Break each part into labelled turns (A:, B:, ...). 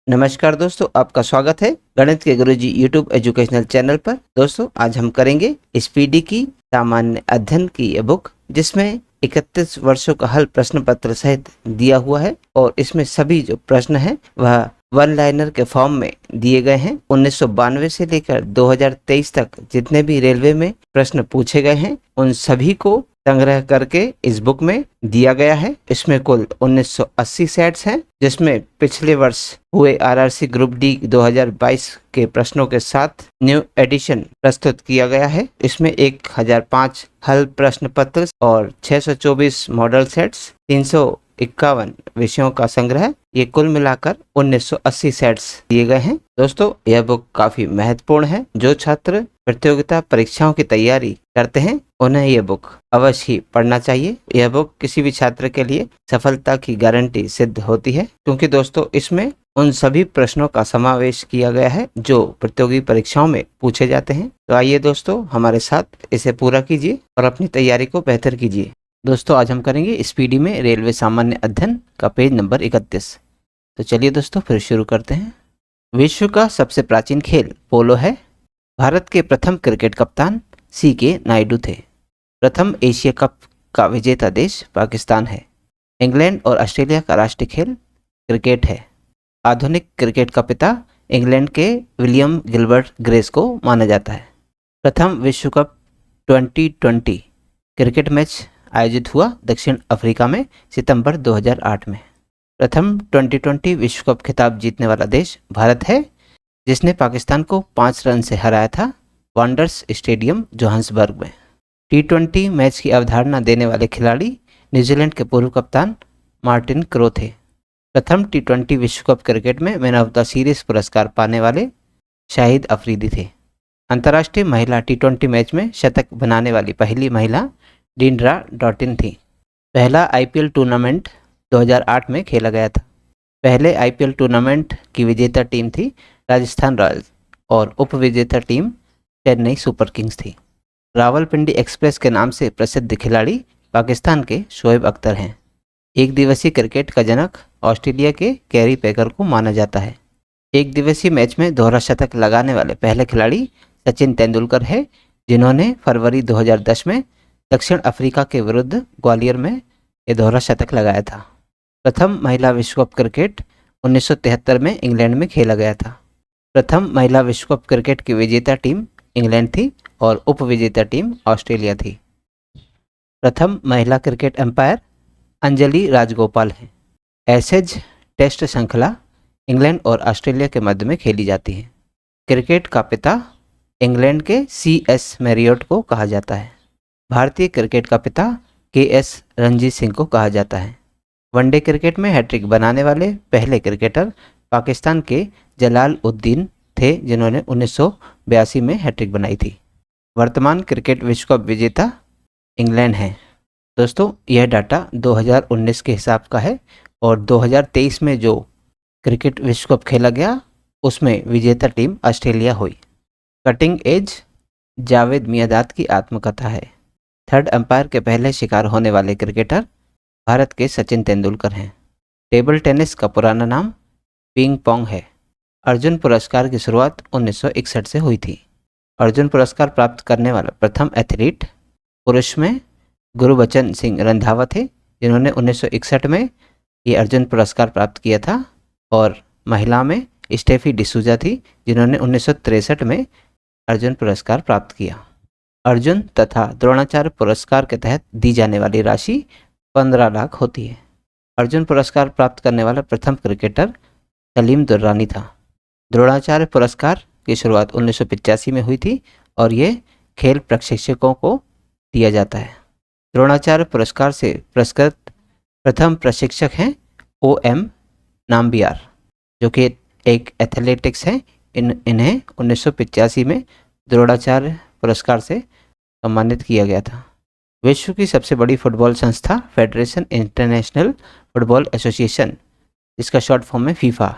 A: नमस्कार दोस्तों, आपका स्वागत है गणित के गुरुजी यूट्यूब एजुकेशनल चैनल पर। दोस्तों, आज हम करेंगे स्पीडी की सामान्य अध्ययन की ये बुक, जिसमें 31 वर्षों का हल प्रश्न पत्र सहित दिया हुआ है और इसमें सभी जो प्रश्न हैं वह वन लाइनर के फॉर्म में दिए गए हैं। 1992 से लेकर 2023 तक जितने भी रेलवे में प्रश्न पूछे गए हैं उन सभी को संग्रह करके इस बुक में दिया गया है। इसमें कुल 1980 सेट्स हैं, जिसमें पिछले वर्ष हुए आरआरसी ग्रुप डी 2022 के प्रश्नों के साथ न्यू एडिशन प्रस्तुत किया गया है। इसमें 1005 हल प्रश्न पत्र और 624 मॉडल सेट्स, 351 विषयों का संग्रह, ये कुल मिलाकर 1980 सेट्स दिए गए हैं। दोस्तों, यह बुक काफी महत्वपूर्ण है। जो छात्र प्रतियोगिता परीक्षाओं की तैयारी करते हैं उन्हें यह बुक अवश्य ही पढ़ना चाहिए। यह बुक किसी भी छात्र के लिए सफलता की गारंटी सिद्ध होती है, क्योंकि दोस्तों इसमें उन सभी प्रश्नों का समावेश किया गया है जो प्रतियोगी परीक्षाओं में पूछे जाते हैं। तो आइए दोस्तों, हमारे साथ इसे पूरा कीजिए और अपनी तैयारी को बेहतर कीजिए। दोस्तों, आज हम करेंगे स्पीडी में रेलवे सामान्य अध्ययन का पेज नंबर 31। तो चलिए दोस्तों, फिर शुरू करते हैं। विश्व का सबसे प्राचीन खेल पोलो है। भारत के प्रथम क्रिकेट कप्तान CK नायडू थे। प्रथम एशिया कप का विजेता देश पाकिस्तान है। इंग्लैंड और ऑस्ट्रेलिया का राष्ट्रीय खेल क्रिकेट है। आधुनिक क्रिकेट का पिता इंग्लैंड के विलियम गिलबर्ट ग्रेस को माना जाता है। प्रथम विश्व कप 2020 क्रिकेट मैच आयोजित हुआ दक्षिण अफ्रीका में सितंबर 2008 में। प्रथम 2020 विश्व कप खिताब जीतने वाला देश भारत है, जिसने पाकिस्तान को 5 रन से हराया था वांडर्स स्टेडियम जोहान्सबर्ग में। T20 मैच की अवधारणा देने वाले खिलाड़ी न्यूजीलैंड के पूर्व कप्तान मार्टिन क्रो थे। प्रथम T20 विश्व कप क्रिकेट में मैन ऑफ द सीरीज पुरस्कार पाने वाले शाहिद अफरीदी थे। अंतर्राष्ट्रीय महिला T20 मैच में शतक बनाने वाली पहली महिला डिंड्रा डॉटिन थी। पहला IPL टूर्नामेंट 2008 में खेला गया था। पहले IPL टूर्नामेंट की विजेता टीम थी राजस्थान रॉयल्स और उप विजेता टीम चेन्नई सुपर किंग्स थी। रावलपिंडी एक्सप्रेस के नाम से प्रसिद्ध खिलाड़ी पाकिस्तान के शोएब अख्तर हैं। एक दिवसीय क्रिकेट का जनक ऑस्ट्रेलिया के कैरी पेकर को माना जाता है। एक दिवसीय मैच में दोहरा शतक लगाने वाले पहले खिलाड़ी सचिन तेंदुलकर है, जिन्होंने फरवरी 2010 में दक्षिण अफ्रीका के विरुद्ध ग्वालियर में ये दोहरा शतक लगाया था। प्रथम महिला विश्व कप क्रिकेट 1973 में इंग्लैंड में खेला गया था। प्रथम महिला विश्व कप क्रिकेट की विजेता टीम इंग्लैंड थी और उप विजेता टीम ऑस्ट्रेलिया थी। प्रथम महिला क्रिकेट अंपायर अंजलि राजगोपाल हैं। एशेज टेस्ट श्रृंखला इंग्लैंड और ऑस्ट्रेलिया के मध्य में खेली जाती है। क्रिकेट का पिता इंग्लैंड के CS मैरियट को कहा जाता है। भारतीय क्रिकेट का पिता KS रणजीत सिंह को कहा जाता है। वनडे क्रिकेट में हैट्रिक बनाने वाले पहले क्रिकेटर पाकिस्तान के जलाल उद्दीन थे, जिन्होंने 1982 में हैट्रिक बनाई थी। वर्तमान क्रिकेट विश्व कप विजेता इंग्लैंड है। दोस्तों, यह डाटा 2019 के हिसाब का है और 2023 में जो क्रिकेट विश्व कप खेला गया उसमें विजेता टीम ऑस्ट्रेलिया हुई। कटिंग एज जावेद मियांदाद की आत्मकथा है। थर्ड अंपायर के पहले शिकार होने वाले क्रिकेटर भारत के सचिन तेंदुलकर हैं। टेबल टेनिस का पुराना नाम पिंग पोंग है। अर्जुन पुरस्कार की शुरुआत 1961 से हुई थी। अर्जुन पुरस्कार प्राप्त करने वाला प्रथम एथलीट पुरुष में गुरबचन सिंह रंधावा थे, जिन्होंने 1961 में ये अर्जुन पुरस्कार प्राप्त किया था, और महिला में स्टेफी डिसूजा थी, जिन्होंने 1963 में अर्जुन पुरस्कार प्राप्त किया। अर्जुन तथा द्रोणाचार्य पुरस्कार के तहत दी जाने वाली राशि 15 लाख होती है। अर्जुन पुरस्कार प्राप्त करने वाला प्रथम क्रिकेटर सलीम दुर्रानी था। द्रोणाचार्य पुरस्कार की शुरुआत 1985 में हुई थी और ये खेल प्रशिक्षकों को दिया जाता है। द्रोणाचार्य पुरस्कार से पुरस्कृत प्रथम प्रशिक्षक हैं OM नाम्बियार, जो कि एक एथलेटिक्स है। इन्हें 1985 में द्रोणाचार्य पुरस्कार से सम्मानित किया गया था। विश्व की सबसे बड़ी फुटबॉल संस्था फेडरेशन इंटरनेशनल फुटबॉल एसोसिएशन, जिसका शॉर्ट फॉर्म है FIFA,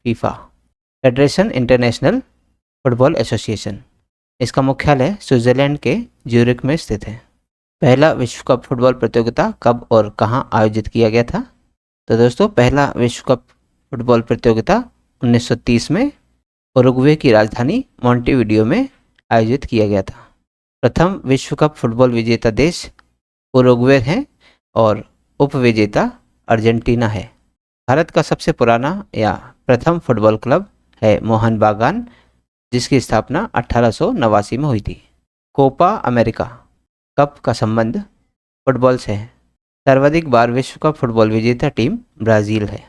A: FIFA federation international football association. इसका मुख्यालय स्विट्जरलैंड के ज्यूरिख में स्थित है। पहला विश्व कप फुटबॉल प्रतियोगिता कब और कहां आयोजित किया गया था? तो दोस्तों पहला विश्व कप फुटबॉल प्रतियोगिता 1930 में उरुग्वे की राजधानी मॉन्टेविडियो में आयोजित किया गया था। प्रथम विश्व कप फुटबॉल विजेता देश उरुग्वे है और उपविजेता अर्जेंटीना है। भारत का सबसे पुराना या प्रथम फुटबॉल क्लब है मोहन बागान, जिसकी स्थापना 1889 में हुई थी। कोपा अमेरिका कप का संबंध फुटबॉल से है। सर्वाधिक बार विश्व कप फुटबॉल विजेता टीम ब्राज़ील है।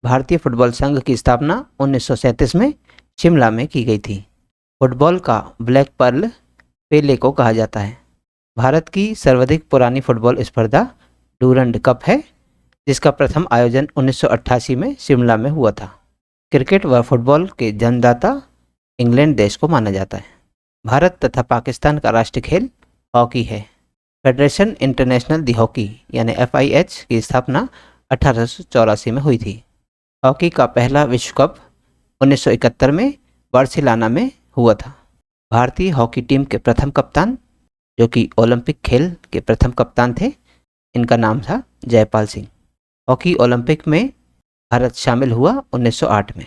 A: भारतीय फुटबॉल संघ की स्थापना 1937 में शिमला में की गई थी। फुटबॉल का ब्लैक पर्ल पेले को कहा जाता है। भारत की सर्वाधिक पुरानी फुटबॉल स्पर्धा डूरंड कप है, जिसका प्रथम आयोजन 1988 में शिमला में हुआ था। क्रिकेट व फुटबॉल के जन्मदाता इंग्लैंड देश को माना जाता है। भारत तथा पाकिस्तान का राष्ट्रीय खेल हॉकी है। फेडरेशन इंटरनेशनल दी हॉकी यानी FIH की स्थापना 1884 में हुई थी। हॉकी का पहला विश्व कप 1971 में बार्सिलोना में हुआ था। भारतीय हॉकी टीम के प्रथम कप्तान, जो कि ओलंपिक खेल के प्रथम कप्तान थे, इनका नाम था जयपाल सिंह। हॉकी ओलंपिक में भारत शामिल हुआ 1908 में।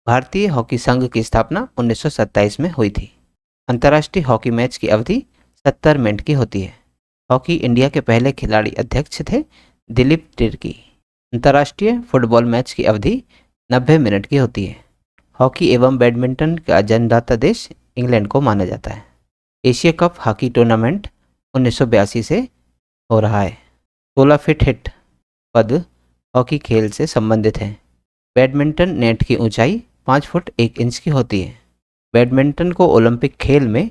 A: भारतीय हॉकी संघ की स्थापना 1927 में हुई थी। अंतर्राष्ट्रीय हॉकी मैच की अवधि 70 मिनट की होती है। हॉकी इंडिया के पहले खिलाड़ी अध्यक्ष थे दिलीप तिर्की। अंतर्राष्ट्रीय फुटबॉल मैच की अवधि 90 मिनट की होती है। हॉकी एवं बैडमिंटन का जन्मदाता देश इंग्लैंड को माना जाता है। एशिया कप हॉकी टूर्नामेंट 1982 से हो रहा है। 16 फीट हिट पद हॉकी खेल से संबंधित है। बैडमिंटन नेट की ऊंचाई 5 फुट 1 इंच की होती है। बैडमिंटन को ओलंपिक खेल में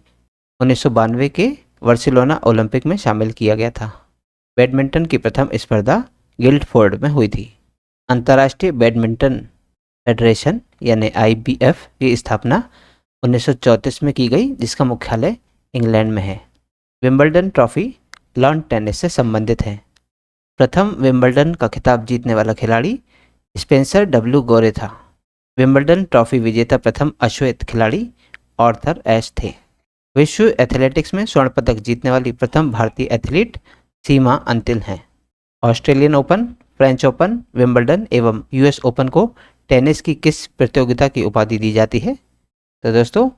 A: 1992 के बार्सिलोना ओलंपिक में शामिल किया गया था। बैडमिंटन की प्रथम स्पर्धा गिल्डफोर्ड में हुई थी। अंतर्राष्ट्रीय बैडमिंटन फेडरेशन यानी IBF की स्थापना 1934 में की गई, जिसका मुख्यालय इंग्लैंड में है। विंबलडन ट्रॉफी लॉन टेनिस से संबंधित है। प्रथम विंबलडन का खिताब जीतने वाला खिलाड़ी स्पेंसर W गोरे था। विंबलडन ट्रॉफी विजेता प्रथम अश्वेत खिलाड़ी आर्थर एश थे। विश्व एथलेटिक्स में स्वर्ण पदक जीतने वाली प्रथम भारतीय एथलीट सीमा अंतिल हैं। Australian open, French open, Wimbledon एवं US ओपन को टेनिस की किस प्रतियोगिता की उपाधि दी जाती है? तो दोस्तों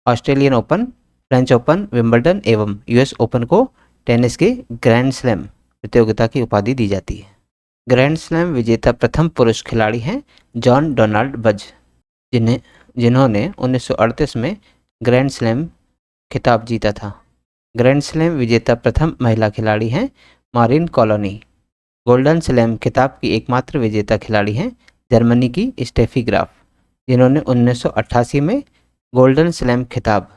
A: Australian open, French open, Wimbledon एवं US ओपन को टेनिस के ग्रैंड स्लैम प्रतियोगिता की उपाधि दी जाती है। ग्रैंड स्लैम विजेता प्रथम पुरुष खिलाड़ी हैं जॉन डोनाल्ड बज, जिन्होंने 1938 में ग्रैंड स्लैम खिताब जीता था। ग्रैंड स्लैम विजेता प्रथम महिला खिलाड़ी हैं मारिन कॉलोनी। गोल्डन स्लैम खिताब की एकमात्र विजेता खिलाड़ी हैं जर्मनी की स्टेफी ग्राफ, जिन्होंने 1988 में गोल्डन स्लैम खिताब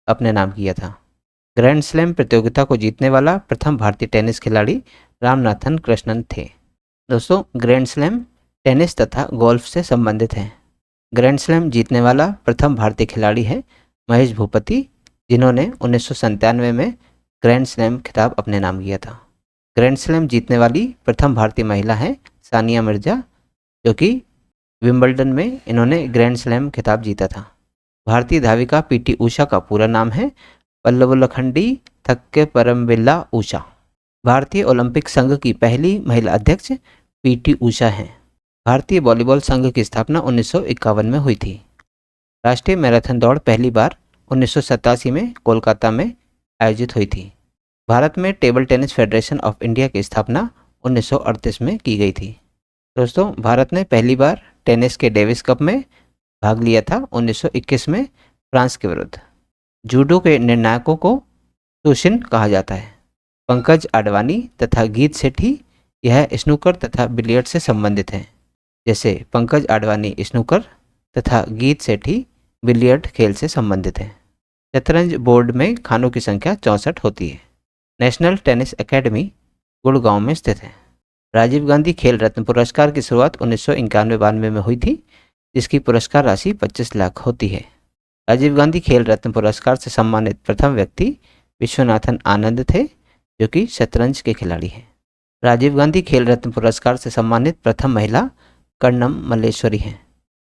A: अपने नाम किया था। ग्रैंड स्लैम प्रतियोगिता को जीतने वाला प्रथम भारतीय टेनिस खिलाड़ी रामनाथन कृष्णन थे। दोस्तों ग्रैंड स्लैम टेनिस तथा गोल्फ से संबंधित है। ग्रैंड स्लैम जीतने वाला प्रथम भारतीय खिलाड़ी है महेश भूपति, जिन्होंने 1997 में ग्रैंड स्लैम खिताब अपने नाम किया था। ग्रैंड स्लैम जीतने वाली प्रथम भारतीय महिला है सानिया मिर्जा, जो कि विंबलडन में इन्होंने ग्रैंड स्लैम खिताब जीता था। भारतीय धाविका PT उषा का पूरा नाम है पल्लवलखंडी थक्के परमबिल्ला उषा। भारतीय ओलंपिक संघ की पहली महिला अध्यक्ष PT उषा हैं। भारतीय वॉलीबॉल संघ की स्थापना 1951 में हुई थी। राष्ट्रीय मैराथन दौड़ पहली बार 1987 में कोलकाता में आयोजित हुई थी। भारत में table tennis federation of India की स्थापना 1938 में की गई थी। दोस्तों भारत ने पहली बार टेनिस के डेविस कप में भाग लिया था 1921 में फ्रांस के विरुद्ध। जूडो के निर्णायकों को सुशिन कहा जाता है। पंकज आडवाणी तथा गीत सेठी यह स्नूकर तथा बिलियर्ड से संबंधित हैं। जैसे पंकज आडवाणी स्नूकर तथा गीत सेठी बिलियर्ड खेल से संबंधित हैं। शतरंज बोर्ड में खानों की संख्या 64 होती है। नेशनल टेनिस एकेडमी गुड़गांव में स्थित है। राजीव गांधी खेल रत्न पुरस्कार की शुरुआत 1991-92 में हुई थी, जिसकी पुरस्कार राशि 25 लाख होती है। राजीव गांधी खेल रत्न पुरस्कार से सम्मानित प्रथम व्यक्ति विश्वनाथन आनंद थे, जो कि शतरंज के खिलाड़ी हैं। राजीव गांधी खेल रत्न पुरस्कार से सम्मानित प्रथम महिला कर्णम मल्लेश्वरी हैं।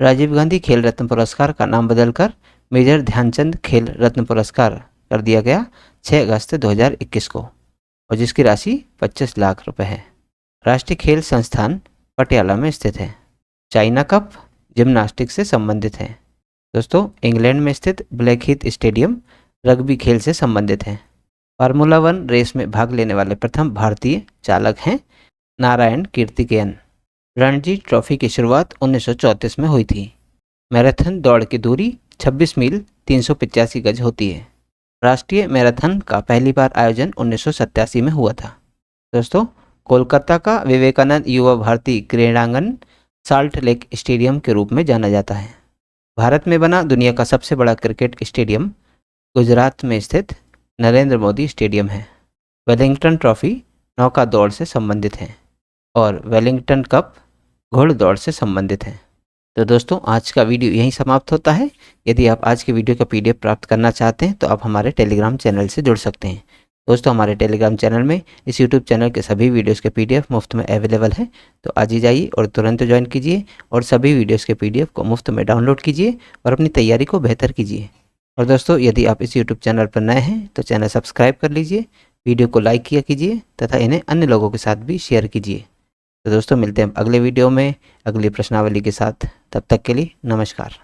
A: राजीव गांधी खेल रत्न पुरस्कार का नाम बदलकर मेजर ध्यानचंद खेल रत्न पुरस्कार कर दिया गया 6 अगस्त 2021 को, और जिसकी राशि 25 लाख रुपए है। राष्ट्रीय खेल संस्थान पटियाला में स्थित है। चाइना कप जिम्नास्टिक से संबंधित है। दोस्तों, इंग्लैंड में स्थित ब्लैकहीथ स्टेडियम रग्बी खेल से संबंधित है। फार्मूला 1 रेस में भाग लेने वाले प्रथम भारतीय चालक हैं नारायण कीर्तिकेयन। रणजी ट्रॉफी की शुरुआत 1934 में हुई थी। मैराथन दौड़ की दूरी 26 मील 385 गज होती है। राष्ट्रीय मैराथन का पहली बार आयोजन 1987 में हुआ था। दोस्तों, कोलकाता का विवेकानंद युवा भारती क्रीड़ांगन साल्ट लेक स्टेडियम के रूप में जाना जाता है। भारत में बना दुनिया का सबसे बड़ा क्रिकेट स्टेडियम गुजरात में स्थित नरेंद्र मोदी स्टेडियम है। वेलिंगटन ट्रॉफी नौका दौड़ से संबंधित है और वेलिंगटन कप घोड़दौड़ से संबंधित है। तो दोस्तों, आज का वीडियो यहीं समाप्त होता है। यदि आप आज के वीडियो का PDF प्राप्त करना चाहते हैं तो आप हमारे टेलीग्राम चैनल से जुड़ सकते हैं। दोस्तों, हमारे टेलीग्राम चैनल में इस YouTube चैनल के सभी वीडियोस के PDF मुफ्त में अवेलेबल है। तो आज ही जाइए और तुरंत ज्वाइन कीजिए और सभी वीडियोस के PDF को मुफ्त में डाउनलोड कीजिए और अपनी तैयारी को बेहतर कीजिए। और दोस्तों, यदि आप इस YouTube चैनल पर नए हैं तो चैनल सब्सक्राइब कर लीजिए, वीडियो को लाइक किया कीजिए तथा इन्हें अन्य लोगों के साथ भी शेयर कीजिए। तो दोस्तों, मिलते हैं अगले वीडियो में अगली प्रश्नावली के साथ। तब तक के लिए नमस्कार।